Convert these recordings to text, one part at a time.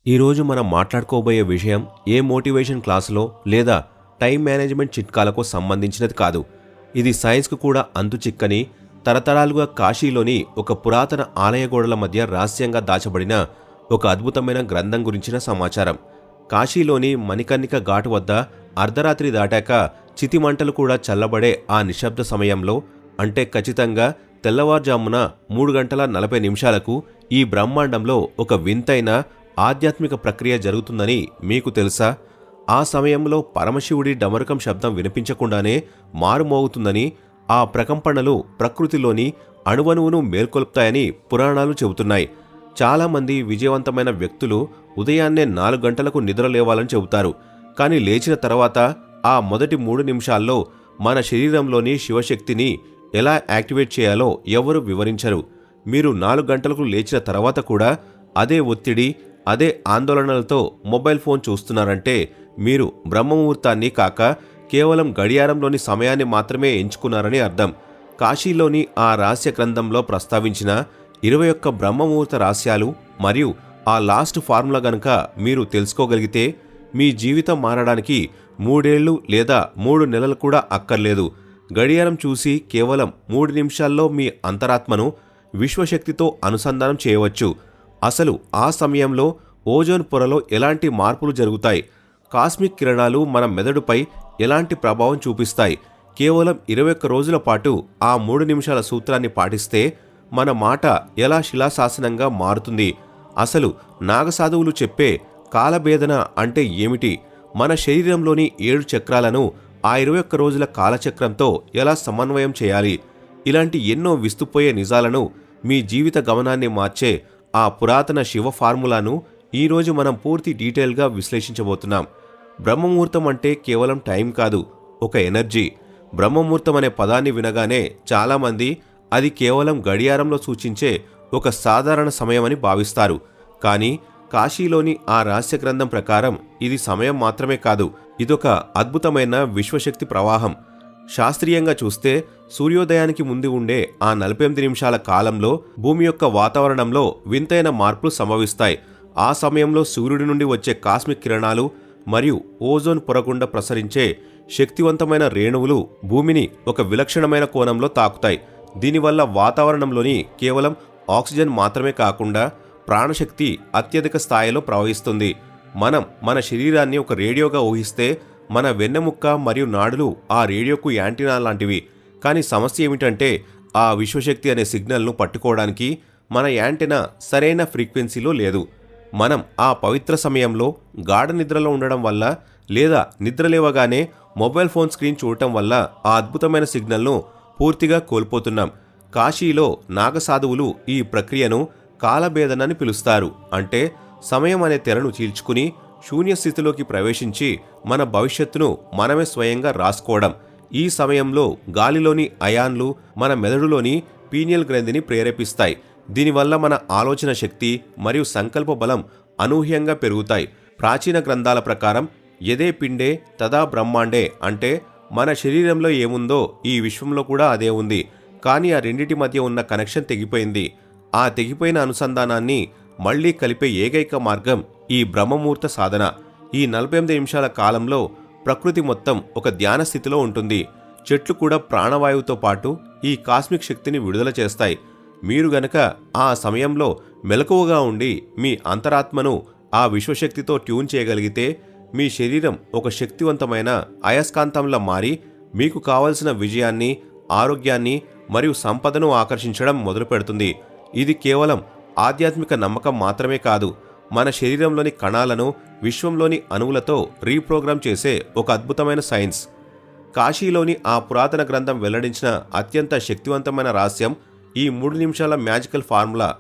ఈరోజు మనం మాట్లాడుకోబోయే విషయం ఏ మోటివేషన్ క్లాసులో లేదా టైం మేనేజ్మెంట్ చిట్కాలకు సంబంధించినది కాదు. ఇది సైన్స్కు కూడా అంతుచిక్కని, తరతరాలుగా కాశీలోని ఒక పురాతన ఆలయ గోడల మధ్య రహస్యంగా దాచబడిన ఒక అద్భుతమైన గ్రంథం గురించిన సమాచారం. కాశీలోని మణికర్ణిక ఘాటు వద్ద అర్ధరాత్రి దాటాక చితిమంటలు కూడా చల్లబడే ఆ నిశ్శబ్ద సమయంలో, అంటే ఖచ్చితంగా తెల్లవారుజామున 3:40 ఈ బ్రహ్మాండంలో ఒక వింతైన ఆధ్యాత్మిక ప్రక్రియ జరుగుతుందని మీకు తెలుసా? ఆ సమయంలో పరమశివుడి డమరుకం శబ్దం వినిపించకుండానే మారుమోగుతుందని, ఆ ప్రకంపనలు ప్రకృతిలోని అణువణువును మేల్కొల్పుతాయని పురాణాలు చెబుతున్నాయి. చాలామంది విజయవంతమైన వ్యక్తులు ఉదయాన్నే 4 గంటలకు నిద్ర లేవాలని చెబుతారు. కానీ లేచిన తర్వాత ఆ మొదటి 3 నిమిషాల్లో మన శరీరంలోని శివశక్తిని ఎలా యాక్టివేట్ చేయాలో ఎవరూ వివరించరు. మీరు 4 గంటలకు లేచిన తర్వాత కూడా అదే ఒత్తిడి, అదే ఆందోళనలతో మొబైల్ ఫోన్ చూస్తున్నారంటే మీరు బ్రహ్మముహూర్తాన్ని కాక కేవలం గడియారంలోని సమయాన్ని మాత్రమే ఎంచుకున్నారని అర్థం. కాశీలోని ఆ రహస్య గ్రంథంలో ప్రస్తావించిన 21 బ్రహ్మముహూర్త రహస్యాలు మరియు ఆ లాస్ట్ ఫార్ములా గనక మీరు తెలుసుకోగలిగితే మీ జీవితం మారడానికి 3 ఏళ్లు లేదా 3 నెలలు కూడా అక్కర్లేదు. గడియారం చూసి కేవలం 3 నిమిషాల్లో మీ అంతరాత్మను విశ్వశక్తితో అనుసంధానం చేయవచ్చు. అసలు ఆ సమయంలో ఓజోన్ పొరలో ఎలాంటి మార్పులు జరుగుతాయి, కాస్మిక్ కిరణాలు మన మెదడుపై ఎలాంటి ప్రభావం చూపిస్తాయి, కేవలం 21 రోజుల పాటు ఆ 3 నిమిషాల సూత్రాన్ని పాటిస్తే మన మాట ఎలా శిలాశాసనంగా మారుతుంది, అసలు నాగసాధువులు చెప్పే కాలభేదన అంటే ఏమిటి, మన శరీరంలోని 7 చక్రాలను ఆ 21 రోజుల కాలచక్రంతో ఎలా సమన్వయం చేయాలి, ఇలాంటి ఎన్నో విస్తుపోయే నిజాలను, మీ జీవిత గమనాన్ని మార్చే ఆ పురాతన శివ ఫార్ములాను ఈరోజు మనం పూర్తి డీటెయిల్గా విశ్లేషించబోతున్నాం. బ్రహ్మముహూర్తం అంటే కేవలం టైం కాదు, ఒక ఎనర్జీ. బ్రహ్మముహూర్తం అనే పదాన్ని వినగానే చాలామంది అది కేవలం గడియారంలో సూచించే ఒక సాధారణ సమయమని భావిస్తారు. కానీ కాశీలోని ఆ రహస్య గ్రంథం ప్రకారం ఇది సమయం మాత్రమే కాదు, ఇదొక అద్భుతమైన విశ్వశక్తి ప్రవాహం. శాస్త్రీయంగా చూస్తే సూర్యోదయానికి ముందు ఉండే ఆ 48 నిమిషాల కాలంలో భూమి యొక్క వాతావరణంలో వింతైన మార్పులు సంభవిస్తాయి. ఆ సమయంలో సూర్యుడి నుండి వచ్చే కాస్మిక్ కిరణాలు మరియు ఓజోన్ పొర గుండా ప్రసరించే శక్తివంతమైన రేణువులు భూమిని ఒక విలక్షణమైన కోణంలో తాకుతాయి. దీనివల్ల వాతావరణంలోని కేవలం ఆక్సిజన్ మాత్రమే కాకుండా ప్రాణశక్తి అత్యధిక స్థాయిలో ప్రవహిస్తుంది. మనం మన శరీరాన్ని ఒక రేడియోగా ఊహిస్తే మన వెన్నెముక్క మరియు నాడులు ఆ రేడియోకు యాంటీనా లాంటివి. కానీ సమస్య ఏమిటంటే ఆ విశ్వశక్తి అనే సిగ్నల్ను పట్టుకోవడానికి మన యాంటెనా సరైన ఫ్రీక్వెన్సీలో లేదు. మనం ఆ పవిత్ర సమయంలో గాఢ నిద్రలో ఉండడం వల్ల లేదా నిద్రలేవగానే మొబైల్ ఫోన్ స్క్రీన్ చూడటం వల్ల ఆ అద్భుతమైన సిగ్నల్ను పూర్తిగా కోల్పోతున్నాం. కాశీలో నాగసాధువులు ఈ ప్రక్రియను కాలభేదనని పిలుస్తారు. అంటే సమయం అనే తెరను చీల్చుకుని శూన్యస్థితిలోకి ప్రవేశించి మన భవిష్యత్తును మనమే స్వయంగా రాసుకోవడం. ఈ సమయంలో గాలిలోని అయాన్లు మన మెదడులోని పీనియల్ గ్రంథిని ప్రేరేపిస్తాయి. దీనివల్ల మన ఆలోచన శక్తి మరియు సంకల్ప బలం అనూహ్యంగా పెరుగుతాయి. ప్రాచీన గ్రంథాల ప్రకారం యదే పిండే తదా బ్రహ్మాండే, అంటే మన శరీరంలో ఏముందో ఈ విశ్వంలో కూడా అదే ఉంది. కానీ ఆ రెండిటి మధ్య ఉన్న కనెక్షన్ తెగిపోయింది. ఆ తెగిపోయిన అనుసంధానాన్ని మళ్లీ కలిపే ఏకైక మార్గం ఈ బ్రహ్మముహూర్త సాధన. ఈ 48 నిమిషాల కాలంలో ప్రకృతి మొత్తం ఒక ధ్యాన స్థితిలో ఉంటుంది. చెట్లు కూడా ప్రాణవాయువుతో పాటు ఈ కాస్మిక్ శక్తిని విడుదల చేస్తాయి. మీరు గనక ఆ సమయంలో మెలకువగా ఉండి మీ అంతరాత్మను ఆ విశ్వశక్తితో ట్యూన్ చేయగలిగితే మీ శరీరం ఒక శక్తివంతమైన అయస్కాంతంలా మారి మీకు కావలసిన విజయాన్ని, ఆరోగ్యాన్ని మరియు సంపదను ఆకర్షించడం మొదలు పెడుతుంది. ఇది కేవలం ఆధ్యాత్మిక నమ్మకం మాత్రమే కాదు, మన శరీరంలోని కణాలను విశ్వంలోని అణువులతో రీప్రోగ్రామ్ చేసే ఒక అద్భుతమైన సైన్స్. కాశీలోని ఆ పురాతన గ్రంథం వెల్లడించిన అత్యంత శక్తివంతమైన రహస్యం ఈ 3 నిమిషాల మ్యాజికల్ ఫార్ములా.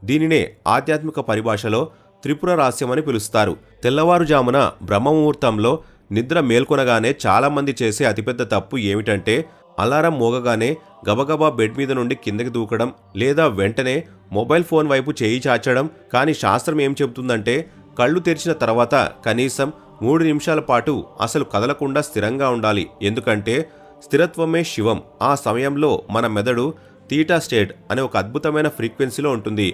దీనినే ఆధ్యాత్మిక పరిభాషలో త్రిపుర రహస్యం అని పిలుస్తారు. తెల్లవారుజామున బ్రహ్మముహూర్తంలో నిద్ర మేల్కొనగానే చాలామంది చేసే అతిపెద్ద తప్పు ఏమిటంటే అలారం మోగగానే గబగబా బెడ్ మీద నుండి కిందకి దూకడం లేదా వెంటనే మొబైల్ ఫోన్ వైపు చేయి చాచడం. కానీ శాస్త్రం ఏం చెబుతుందంటే కళ్ళు తెరిచిన తర్వాత కనీసం 3 నిమిషాల పాటు అసలు కదలకుండా స్థిరంగా ఉండాలి. ఎందుకంటే స్థిరత్వమే శివం. ఆ సమయంలో మన మెదడు థీటా స్టేట్ అనే ఒక అద్భుతమైన ఫ్రీక్వెన్సీలో ఉంటుంది.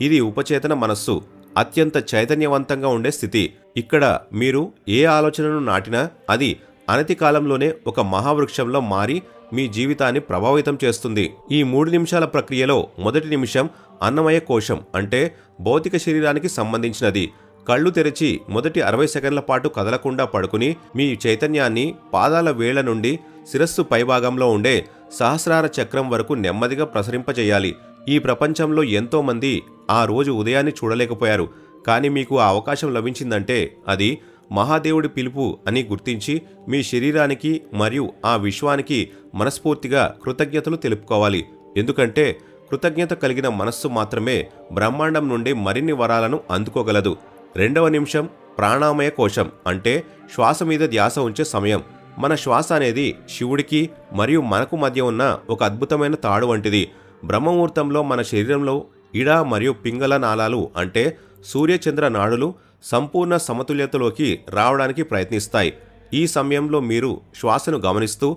ఇది ఉపచేతన మనస్సు. అత్యంత చైతన్యవంతంగా ఉండే స్థితి. ఇక్కడ మీరు ఏ ఆలోచనను నాటినా అది అనతి కాలంలోనే ఒక మహావృక్షంలో మారి మీ జీవితాన్ని ప్రభావితం చేస్తుంది. ఈ 3 నిమిషాల ప్రక్రియలో మొదటి నిమిషం అన్నమయ కోశం అంటే భౌతిక శరీరానికి సంబంధించినది. కళ్ళు తెరిచి మొదటి 60 సెకండ్ల పాటు కదలకుండా పడుకుని మీ చైతన్యాన్ని పాదాల వేళ్ల నుండి శిరస్సు పైభాగంలో ఉండే సహస్రార చక్రం వరకు నెమ్మదిగా ప్రసరింపజేయాలి. ఈ ప్రపంచంలో ఎంతో మంది ఆ రోజు ఉదయాన్ని చూడలేకపోయారు. కానీ మీకు ఆ అవకాశం లభించిందంటే అది మహాదేవుడి పిలుపు అని గుర్తించి మీ శరీరానికి మరియు ఆ విశ్వానికి మనస్ఫూర్తిగా కృతజ్ఞతలు తెలుపుకోవాలి. ఎందుకంటే కృతజ్ఞత కలిగిన మనస్సు మాత్రమే బ్రహ్మాండం నుండి మరిన్ని వరాలను అందుకోగలదు. రెండవ నిమిషం ప్రాణామయ కోశం అంటే శ్వాస మీద ధ్యాస ఉంచే సమయం. మన శ్వాస అనేది శివుడికి మరియు మనకు మధ్య ఉన్న ఒక అద్భుతమైన తాడు వంటిది. బ్రహ్మముహూర్తంలో మన శరీరంలో ఇడ మరియు పింగళ నాళాలు అంటే సూర్యచంద్ర నాడులు సంపూర్ణ సమతుల్యతలోకి రావడానికి ప్రయత్నిస్తాయి. ఈ సమయంలో మీరు శ్వాసను గమనిస్తూ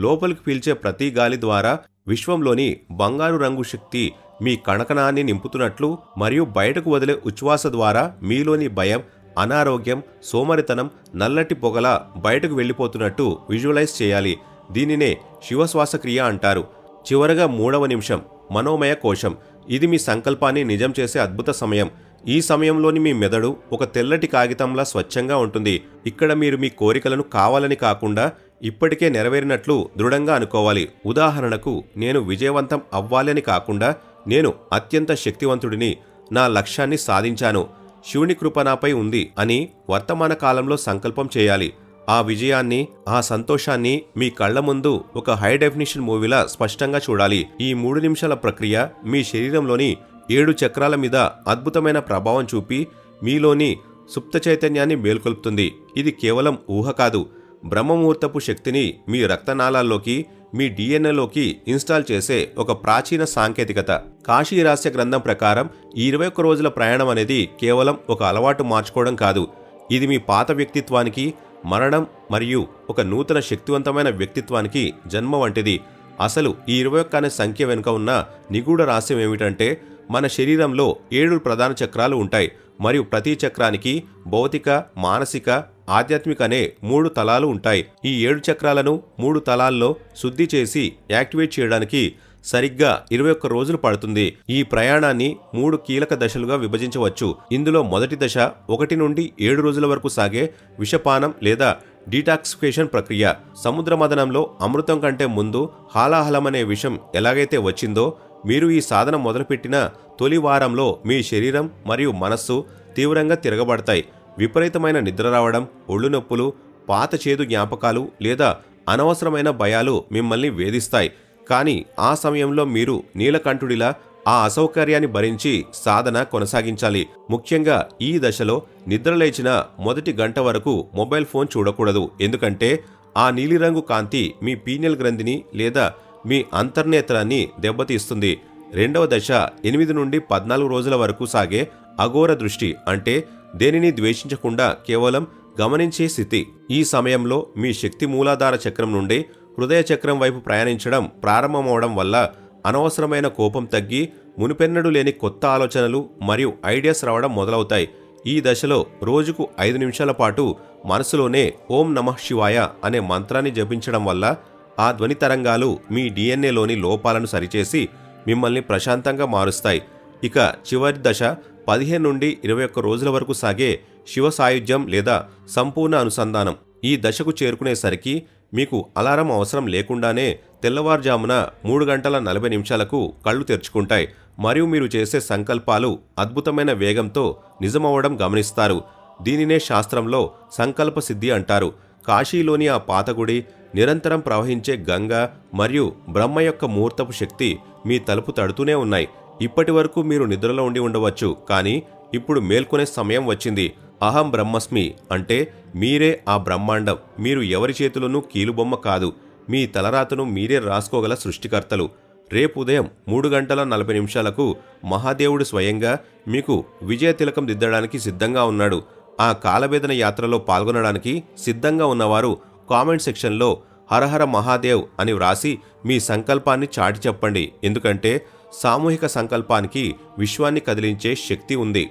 లోపలికి పీల్చే ప్రతి గాలి ద్వారా విశ్వంలోని బంగారు రంగు శక్తి మీ కణకణాన్ని నింపుతున్నట్లు మరియు బయటకు వదిలే ఉచ్ఛ్వాస ద్వారా మీలోని భయం, అనారోగ్యం, సోమరితనం నల్లటి పొగల బయటకు వెళ్ళిపోతున్నట్టు విజువలైజ్ చేయాలి. దీనినే శివశ్వాసక్రియ అంటారు. చివరగా 3వ నిమిషం మనోమయ కోశం. ఇది మీ సంకల్పాన్ని నిజం చేసే అద్భుత సమయం. ఈ సమయంలోని మీ మెదడు ఒక తెల్లటి కాగితంలా స్వచ్ఛంగా ఉంటుంది. ఇక్కడ మీరు మీ కోరికలను కావాలని కాకుండా ఇప్పటికే నెరవేరినట్లు దృఢంగా అనుకోవాలి. ఉదాహరణకు, నేను విజయవంతం అవ్వాలని కాకుండా నేను అత్యంత శక్తివంతుడిని, నా లక్ష్యాన్ని సాధించాను, శివుని కృప నాపై ఉంది అని వర్తమాన కాలంలో సంకల్పం చేయాలి. ఆ విజయాన్ని, ఆ సంతోషాన్ని మీ కళ్ల ముందు ఒక హై డెఫినిషన్ మూవీలా స్పష్టంగా చూడాలి. ఈ 3 నిమిషాల ప్రక్రియ మీ శరీరంలోని 7 చక్రాల మీద అద్భుతమైన ప్రభావం చూపి మీలోని సుప్త చైతన్యాన్ని మేల్కొల్పుతుంది. ఇది కేవలం ఊహ కాదు, బ్రహ్మముహూర్తపు శక్తిని మీ రక్తనాళాల్లోకి, మీ డిఎన్ఏలోకి ఇన్స్టాల్ చేసే ఒక ప్రాచీన సాంకేతికత. కాశీ రహస్య గ్రంథం ప్రకారం ఈ 21 రోజుల ప్రయాణం అనేది కేవలం ఒక అలవాటు మార్చుకోవడం కాదు. ఇది మీ పాత వ్యక్తిత్వానికి మరణం మరియు ఒక నూతన శక్తివంతమైన వ్యక్తిత్వానికి జన్మ వంటిది. అసలు ఈ 21 అనే సంఖ్య వెనుక ఉన్న నిగూఢ రహస్యం ఏమిటంటే, మన శరీరంలో 7 ప్రధాన చక్రాలు ఉంటాయి మరియు ప్రతి చక్రానికి భౌతిక, మానసిక, ఆధ్యాత్మిక అనే 3 తలాలు ఉంటాయి. ఈ 7 చక్రాలను 3 తలాల్లో శుద్ధి చేసి యాక్టివేట్ చేయడానికి సరిగ్గా 21 రోజులు పడుతుంది. ఈ ప్రయాణాన్ని 3 కీలక దశలుగా విభజించవచ్చు. ఇందులో మొదటి దశ 1 నుండి 7 రోజుల వరకు సాగే విషపానం లేదా డీటాక్సిఫికేషన్ ప్రక్రియ. సముద్ర మదనంలో అమృతం కంటే ముందు హాలాహలమనే విషం ఎలాగైతే వచ్చిందో, మీరు ఈ సాధన మొదలుపెట్టిన తొలి వారంలో మీ శరీరం మరియు మనస్సు తీవ్రంగా తిరగబడతాయి. విపరీతమైన నిద్ర రావడం, ఒళ్ళు నొప్పులు, పాత చేదు జ్ఞాపకాలు లేదా అనవసరమైన భయాలు మిమ్మల్ని వేధిస్తాయి. కానీ ఆ సమయంలో మీరు నీలకంఠుడిలా ఆ అసౌకర్యాన్ని భరించి సాధన కొనసాగించాలి. ముఖ్యంగా ఈ దశలో నిద్రలేచిన మొదటి గంట వరకు మొబైల్ ఫోన్ చూడకూడదు. ఎందుకంటే ఆ నీలిరంగు కాంతి మీ పీనియల్ గ్రంథిని లేదా మీ అంతర్నేత్రాన్ని దెబ్బతీస్తుంది. రెండవ దశ 8 నుండి 14 రోజుల వరకు సాగే అఘోర దృష్టి అంటే దేనిని ద్వేషించకుండా కేవలం గమనించే స్థితి. ఈ సమయంలో మీ శక్తి మూలాధార చక్రం నుండి హృదయ చక్రం వైపు ప్రయాణించడం ప్రారంభమవడం వల్ల అనవసరమైన కోపం తగ్గి మునిపెన్నడూ లేని కొత్త ఆలోచనలు మరియు ఐడియాస్ రావడం మొదలవుతాయి. ఈ దశలో రోజుకు 5 నిమిషాల పాటు మనసులోనే ఓం నమః శివాయ అనే మంత్రాన్ని జపించడం వల్ల ఆ ధ్వని తరంగాలు మీ డిఎన్ఏలోని లోపాలను సరిచేసి మిమ్మల్ని ప్రశాంతంగా మారుస్తాయి. ఇక చివరి దశ 15 నుండి 21 రోజుల వరకు సాగే శివ సాయుధ్యం లేదా సంపూర్ణ అనుసంధానం. ఈ దశకు చేరుకునేసరికి మీకు అలారం అవసరం లేకుండానే తెల్లవారుజామున 3 గంటల 40 నిమిషాలకు కళ్ళు తెరుచుకుంటాయి మరియు మీరు చేసే సంకల్పాలు అద్భుతమైన వేగంతో నిజమవ్వడం గమనిస్తారు. దీనినే శాస్త్రంలో సంకల్ప సిద్ధి అంటారు. కాశీలోని ఆ పాతగుడి, నిరంతరం ప్రవహించే గంగ మరియు బ్రహ్మ యొక్క ముహూర్తపు శక్తి మీ తలుపు తడుతూనే ఉన్నాయి. ఇప్పటి వరకు మీరు నిద్రలో ఉండి ఉండవచ్చు, కానీ ఇప్పుడు మేల్కొనే సమయం వచ్చింది. అహం బ్రహ్మస్మి అంటే మీరే ఆ బ్రహ్మాండం. మీరు ఎవరి చేతులను కీలుబొమ్మ కాదు, మీ తలరాతను మీరే రాసుకోగల సృష్టికర్తలు. రేపు ఉదయం 3 గంటల 40 నిమిషాలకు మహాదేవుడు స్వయంగా మీకు విజయ తిలకం దిద్దడానికి సిద్ధంగా ఉన్నాడు. ఆ కాలవేదన యాత్రలో పాల్గొనడానికి సిద్ధంగా ఉన్నవారు కామెంట్ సెక్షన్లో హరహర మహాదేవ్ అని వ్రాసి మీ సంకల్పాన్ని చాటి చెప్పండి. ఎందుకంటే సామూహిక సంకల్పానికి విశ్వాన్ని కదిలించే శక్తి ఉంది.